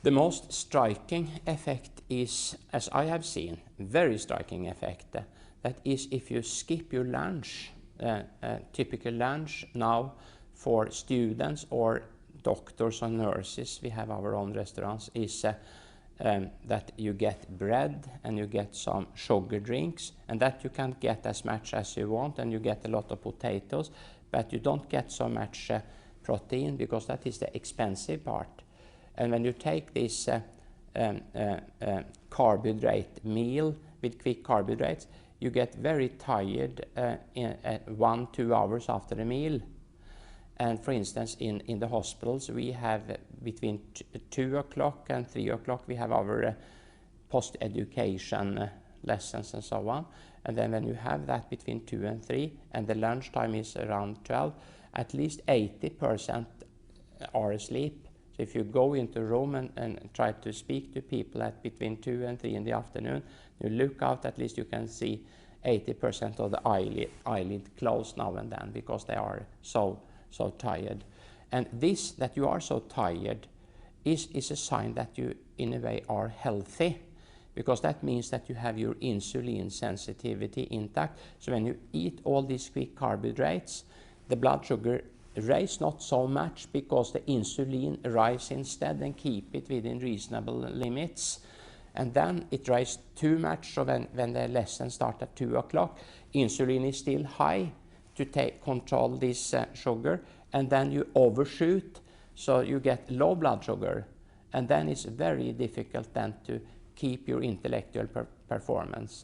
The most striking effect is, as I have seen, very striking effect, that is if you skip your lunch, typical lunch now for students or doctors or nurses, we have our own restaurants, is that you get bread and you get some sugar drinks, and that you can get as much as you want, and you get a lot of potatoes, but you don't get so much protein, because that is the expensive part. And when you take this carbohydrate meal with quick carbohydrates, you get very tired 1-2 hours after the meal. And for instance, in the hospitals, we have between 2 o'clock and 3 o'clock, we have our post-education lessons and so on. And then when you have that between 2 and 3, and the lunchtime is around 12, at least 80% are asleep. So if you go into a room and try to speak to people at between 2 and 3 in the afternoon, you look out, at least you can see 80% of the eyelid closed now and then, because they are so tired. And this, that you are so tired, is a sign that you in a way are healthy, because that means that you have your insulin sensitivity intact. So when you eat all these quick carbohydrates, the blood sugar rise not so much, because the insulin rise instead and keep it within reasonable limits. And then it rises too much, so when the lesson starts at 2 o'clock, insulin is still high to control this sugar, and then you overshoot, so you get low blood sugar, and then it's very difficult then to keep your intellectual performance.